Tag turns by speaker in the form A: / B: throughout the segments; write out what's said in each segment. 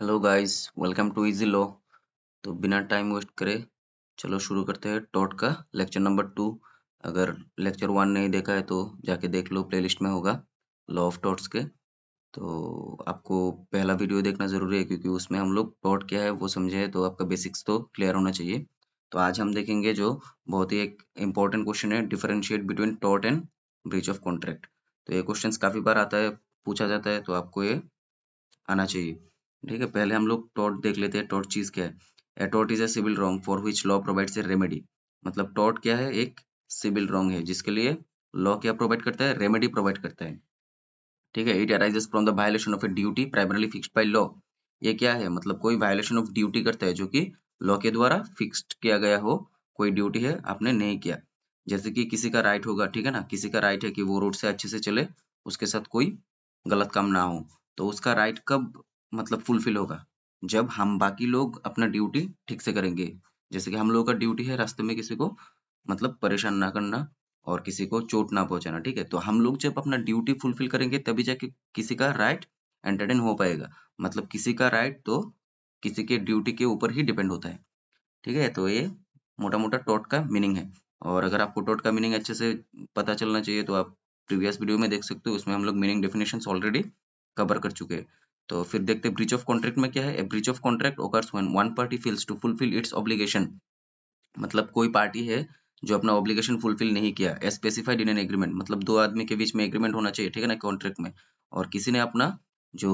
A: Hello guys, welcome to easy law. तो बिना time waste करे चलो शुरू करते हैं टॉट का लेक्चर नंबर 2। अगर लेक्चर 1 नहीं देखा है तो जाके देख लो, प्लेलिस्ट में होगा लॉ ऑफ टॉट्स के। तो आपको पहला वीडियो देखना जरूरी है क्योंकि उसमें हम लोग टॉट क्या है वो समझे हैं, तो आपका बेसिक्स तो क्लियर होना चाहिए। तो आज हम देखेंगे जो बहुत ही एक इम्पोर्टेंट क्वेश्चन है, differentiate between taught and breach of contract. तो ये क्वेश्चन काफी बार आता है, पूछा जाता है, तो आपको ये आना चाहिए। ठीक है, पहले हम लोग टॉर्ट देख लेते हैं। टॉर्ट चीज क्या है? A tort is a civil wrong for which law provides a remedy. मतलब टॉर्ट क्या है? एक सिविल रॉन्ग है जिसके लिए लॉ क्या प्रोवाइड करता है? रेमेडी प्रोवाइड करता है। ठीक है, it arises from the violation of a duty primarily fixed by law. ये क्या है? मतलब कोई वायलेशन ऑफ ड्यूटी करता है जो कि लॉ के द्वारा फिक्स्ड किया गया हो। कोई ड्यूटी है आपने नहीं किया, जैसे कि किसी का राइट होगा, ठीक है ना, किसी का राइट है कि वो रोड से अच्छे से चले, उसके साथ कोई गलत काम ना हो। तो उसका राइट कब मतलब फुलफिल होगा? जब हम बाकी लोग अपना ड्यूटी ठीक से करेंगे। जैसे कि हम लोगों का ड्यूटी है रास्ते में किसी को मतलब परेशान ना करना और किसी को चोट ना पहुंचाना। ठीक है, तो हम लोग जब अपना ड्यूटी फुलफिल करेंगे तभी जाके किसी का राइट एंटरटेन हो पाएगा। मतलब किसी का राइट तो किसी के ड्यूटी के ऊपर ही डिपेंड होता है। ठीक है, तो ये मोटा मोटा टॉट का मीनिंग है। और अगर आपको टॉट का मीनिंग अच्छे से पता चलना चाहिए तो आप प्रीवियस वीडियो में देख सकते हो, उसमें हम लोग मीनिंग डेफिनेशंस ऑलरेडी कवर कर चुके हैं। तो फिर देखते हैं ब्रीच ऑफ कॉन्ट्रैक्ट में क्या है। A breach of contract occurs when one party fails to fulfil its obligation. मतलब कोई पार्टी है जो अपना ऑब्लिगेशन फुलफिल नहीं किया, as specified in an agreement. मतलब दो आदमी के बीच में एग्रीमेंट होना चाहिए, ठीक है ना, कॉन्ट्रैक्ट में। और किसी ने अपना जो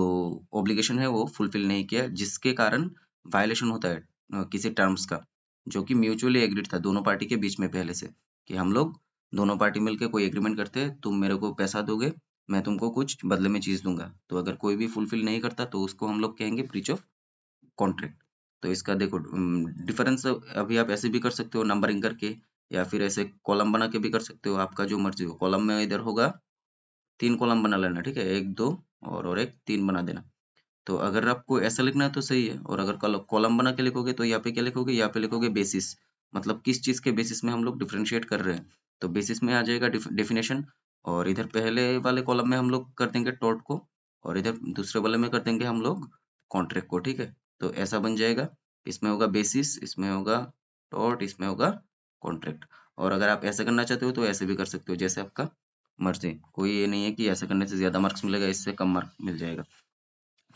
A: ऑब्लिगेशन है वो फुलफिल नहीं किया, जिसके कारण वायलेशन होता है किसी टर्म्स का, जो कि म्यूचुअली एग्रीड था दोनों पार्टी के बीच में पहले से, कि हम लोग दोनों पार्टी मिलकर कोई एग्रीमेंट करते हैं, तुम मेरे को पैसा दोगे, मैं तुमको कुछ बदले में चीज दूंगा। तो अगर कोई भी फुलफिल नहीं करता तो उसको हम लोग कहेंगे ब्रीच ऑफ कॉन्ट्रैक्ट। तो इसका देखो डिफरेंस अभी आप ऐसे भी कर सकते हो नंबरिंग करके, या फिर ऐसे कॉलम बना के भी कर सकते हो, आपका जो मर्जी हो। कॉलम में इधर होगा 3 कॉलम बना लेना, ठीक है, 1 2 और एक 3 बना देना। तो अगर आपको ऐसा लिखना है तो सही है, और अगर कॉलम बना के लिखोगे तो यहाँ पे क्या लिखोगे? यहाँ पे लिखोगे बेसिस। मतलब किस चीज के बेसिस में हम लोग डिफरेंशिएट कर रहे हैं। तो बेसिस में आ जाएगा डेफिनेशन, और इधर पहले वाले कॉलम में हम लोग कर देंगे टॉट को, और इधर दूसरे वाले में कर देंगे हम लोग कॉन्ट्रैक्ट को। ठीक है, तो ऐसा बन जाएगा। इसमें होगा बेसिस, इसमें होगा टॉट, इसमें होगा कॉन्ट्रैक्ट। और अगर आप ऐसे करना चाहते हो तो ऐसे भी कर सकते हो, जैसे आपका मर्जी। कोई ये नहीं है कि ऐसे करने से ज्यादा मार्क्स मिलेगा, इससे कम मार्क्स मिल जाएगा।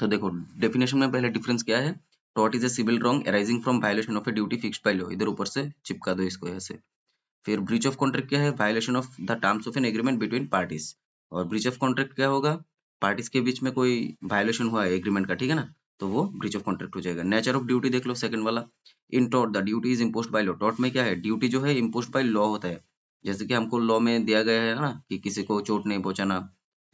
A: तो देखो डेफिनेशन में पहले डिफरेंस क्या है। Tort is a civil wrong arising from violation of a duty fixed by law. इधर ऊपर से चिपका दो इसको ऐसे। फिर ब्रीच ऑफ कॉन्ट्रैक्ट क्या है? Violation of the terms of an agreement between parties. और ब्रीच ऑफ कॉन्ट्रैक्ट क्या होगा? पार्टीज के बीच में कोई वायलेशन हुआ है एग्रीमेंट का, ठीक है ना, तो वो ब्रीच ऑफ कॉन्ट्रैक्ट हो जाएगा। नेचर ऑफ ड्यूटी देख लो सेकंड वाला। In tort the duty is imposed by law. Tort में क्या है? ड्यूटी जो है इम्पोज्ड बाय लॉ होता है। जैसे कि हमको लॉ में दिया गया है ना कि किसी को चोट नहीं पहुंचाना,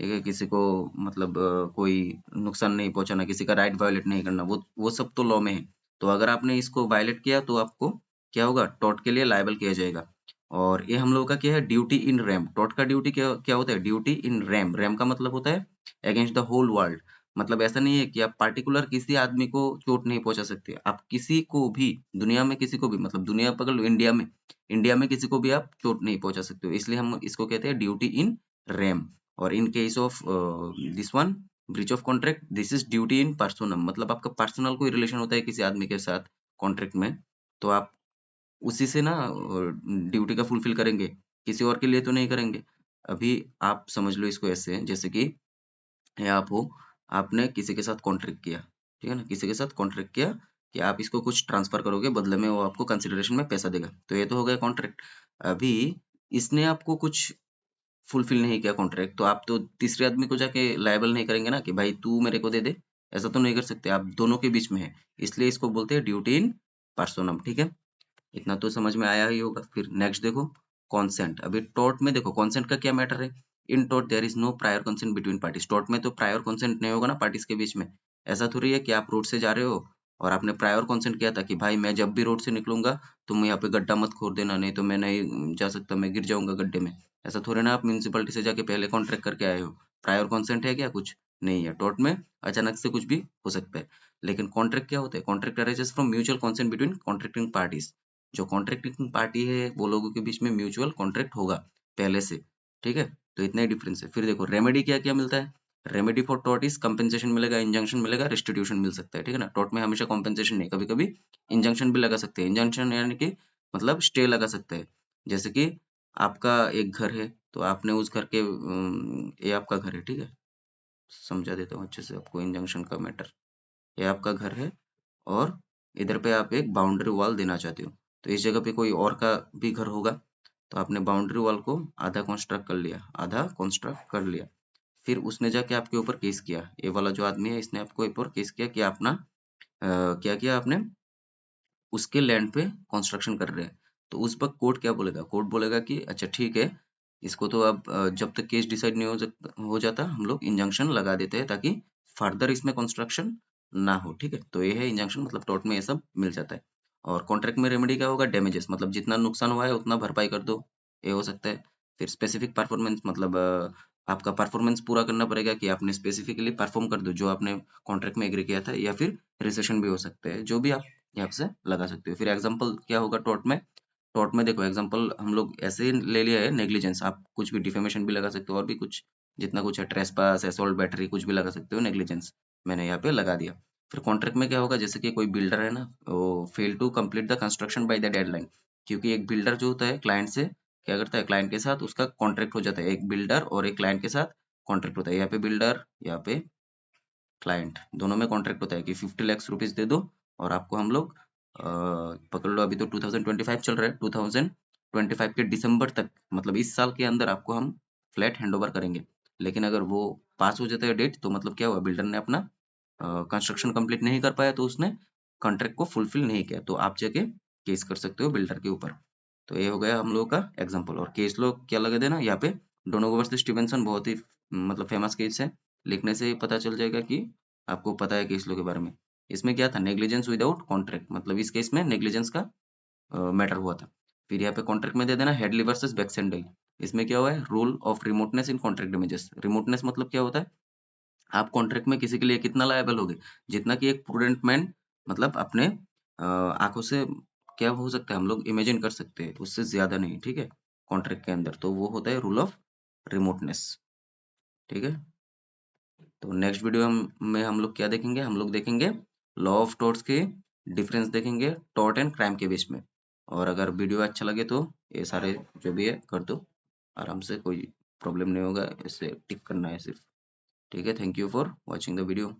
A: ठीक है, किसी को मतलब कोई नुकसान नहीं पहुंचाना, किसी का राइट वायलेट नहीं करना, वो सब तो लॉ में है। तो अगर आपने इसको वायलेट किया तो आपको क्या होगा? टॉर्ट के लिए लायबल किया जाएगा। और ये हम लोगों का क्या है? Duty in RAM. टॉर्ट का ड्यूटी क्या क्या होता है? Duty in RAM. रैम का मतलब होता है अगेंस्ट द होल वर्ल्ड। मतलब ऐसा नहीं है कि आप पार्टिकुलर किसी आदमी को चोट नहीं पहुंचा सकते, आप किसी को भी, दुनिया में किसी को भी, मतलब दुनिया पकड़ लो, इंडिया में किसी को भी आप चोट नहीं पहुंचा सकते हो, इसलिए हम इसको कहते हैं ड्यूटी इन रैम। और in case of this one breach of contract, this is duty in personam. मतलब आपका पर्सनल कोई रिलेशन होता है किसी आदमी के साथ कॉन्ट्रैक्ट में, तो आप उसी से ना ड्यूटी का फुलफिल करेंगे, किसी और के लिए तो नहीं करेंगे। अभी आप समझ लो इसको ऐसे, जैसे कि ये आप हो, आपने किसी के साथ कॉन्ट्रैक्ट किया, ठीक है ना, किसी के साथ कॉन्ट्रैक्ट किया कि आप इसको कुछ ट्रांसफर करोगे, बदले में वो आपको कंसिडरेशन में पैसा देगा, तो ये तो हो गया कॉन्ट्रैक्ट। अभी इसने आपको कुछ फुलफिल नहीं किया कॉन्ट्रैक्ट, तो आप तो तीसरे आदमी को जाके लायबल नहीं करेंगे ना कि भाई तू मेरे को दे दे। ऐसा तो नहीं कर सकते, आप दोनों के बीच में है, इसलिए इसको बोलते हैं ड्यूटी इन पर्सोनम। ठीक है, इतना तो समझ में आया ही होगा। फिर नेक्स्ट देखो कॉन्सेंट। अभी टॉर्ट में देखो कॉन्सेंट का क्या मैटर है। In tort there is no prior consent between parties. Tort में तो प्रायर कंसेंट नहीं होगा ना पार्टीज के बीच में। ऐसा थोड़ी है कि आप रोड से जा रहे हो और आपने प्रायर कंसेंट किया था कि भाई मैं जब भी रोड से निकलूंगा तुम यहाँ पे गड्ढा मत खोद देना, नहीं तो मैं नहीं जा सकता, मैं गिर जाऊंगा गड्ढे में। ऐसा थोड़ी ना, आप म्यूनसिपलिटी से जाके पहले कॉन्ट्रैक्ट करके आए हो। प्रायर कंसेंट है क्या? कुछ नहीं है। टॉर्ट में अचानक से कुछ भी हो सकता है। लेकिन कॉन्ट्रैक्ट क्या होता है? Contract arranges from mutual consent between contracting parties. जो कॉन्ट्रैक्टिंग पार्टी है वो लोगों के बीच में म्यूचुअल कॉन्ट्रैक्ट होगा पहले से। ठीक है, तो इतना ही डिफरेंस है। फिर देखो रेमेडी क्या क्या मिलता है। Remedy for tort is compensation मिलेगा, इंजंक्शन मिलेगा, रेस्टिट्यूशन मिल सकता है, ठीक है ना। टॉर्ट में हमेशा कंपेंसेशन नहीं, कभी कभी इंजंक्शन भी लगा सकते हैं। इंजंक्शन यानी कि मतलब स्टे लगा सकते हैं। जैसे कि आपका एक घर है, तो आपने उस घर के ये आपका घर है, ठीक है, समझा देता हूँ अच्छे से आपको इंजंक्शन का मैटर। ये आपका घर है और इधर पे आप एक बाउंड्री वॉल देना चाहते हो, तो इस जगह पे कोई और का भी घर होगा, तो आपने बाउंड्री वॉल को आधा कंस्ट्रक्ट कर लिया, आधा कंस्ट्रक्ट कर लिया। फिर उसने जाके आपके ऊपर केस किया, ये वाला जो आदमी है इसने आपके ऊपर केस किया कि अपना क्या किया आपने, उसके लैंड पे कंस्ट्रक्शन कर रहे हैं। तो उस वक्त कोर्ट क्या बोलेगा, कोर्ट बोलेगा कि अच्छा ठीक है, इसको तो अब जब तक केस डिसाइड नहीं हो जाता हम लोग इंजंक्शन लगा देते हैं, ताकि फर्दर इसमें कंस्ट्रक्शन ना हो, ठीक है। तो ये है इंजंक्शन, मतलब टोर्ट में ये सब मिल जाता है। और कॉन्ट्रैक्ट में रेमेडी क्या होगा, डैमेजेस, मतलब जितना नुकसान हुआ है उतना भरपाई कर दो, ये हो सकता है। फिर स्पेसिफिक परफॉर्मेंस, मतलब आपका परफॉर्मेंस पूरा करना पड़ेगा कि आपने स्पेसिफिकली परफॉर्म कर दो जो आपने कॉन्ट्रैक्ट में एग्री किया था, या फिर रिसेशन भी हो सकते हैं, जो भी आप यहाँ से लगा सकते हो। फिर एग्जाम्पल क्या होगा टॉर्ट में, टॉर्ट में देखो एग्जाम्पल हम लोग ऐसे ही ले लिया है, नेग्लिजेंस, आप कुछ भी डिफेमेशन भी लगा सकते हो, और भी कुछ जितना कुछ है, ट्रेसपास, असॉल्ट, बैटरी, कुछ भी लगा सकते हो, नेग्लिजेंस मैंने यहाँ पे लगा दिया। फिर कॉन्ट्रैक्ट में क्या होगा, जैसे कि कोई बिल्डर है ना, वो fail to complete the construction by the deadline, क्योंकि एक बिल्डर जो होता है क्लाइंट से क्या करता है, क्लाइंट के साथ उसका कॉन्ट्रैक्ट हो जाता है, एक बिल्डर और एक क्लाइंट के साथ कॉन्ट्रैक्ट होता है। यहाँ पे बिल्डर, यहाँ पे क्लाइंट, दोनों में कॉन्ट्रैक्ट होता है कि 50 लाख रुपीज दे दो और आपको हम लोग पकड़ लो, अभी तो 2025 चल रहा है, 2025 के दिसंबर तक, मतलब इस साल के अंदर आपको हम फ्लैट हैंड ओवर करेंगे। लेकिन अगर वो पास हो जाता है डेट, तो मतलब क्या हुआ, बिल्डर ने अपना कंस्ट्रक्शन कंप्लीट नहीं कर पाया, तो उसने कॉन्ट्रैक्ट को फुलफिल नहीं किया, तो आप जाके केस कर सकते हो बिल्डर के ऊपर। तो ये हो गया हम लोगों का एग्जाम्पल। और केस लो क्या लगा देना यहाँ पे, डोनोगो वर्सेस स्टीवेंसन, बहुत ही मतलब फेमस केस है, लिखने से ही पता चल जाएगा कि आपको पता है केस लो के बारे में। इसमें क्या था, नेग्लिजेंस विदाउट कॉन्ट्रैक्ट, मतलब इस केस में नेग्लिजेंस का मैटर हुआ था। फिर यहाँ पे कॉन्ट्रैक्ट में दे देना हेडली वर्सेस बैक्सेंडल। इसमें क्या हुआ है, rule of remoteness in contract damages. Remoteness मतलब क्या होता है, आप कॉन्ट्रैक्ट में किसी के लिए कितना लायबल होगे, जितना कि एक प्रूडेंट मैन मतलब अपने आंखों से क्या हो सकता है हम लोग इमेजिन कर सकते हैं, उससे ज्यादा नहीं, ठीक है, कॉन्ट्रैक्ट के अंदर। तो वो होता है रूल ऑफ रिमोटनेस, ठीक है। तो नेक्स्ट वीडियो में हम लोग क्या देखेंगे, हम लोग देखेंगे लॉ ऑफ टॉर्ट्स के डिफरेंस देखेंगे टॉर्ट एंड क्राइम के बीच में। और अगर वीडियो अच्छा लगे तो ये सारे जो भी है कर दो आराम से, कोई प्रॉब्लम नहीं होगा, इसे टिक करना है सिर्फ, ठीक है। Thank you for watching the video.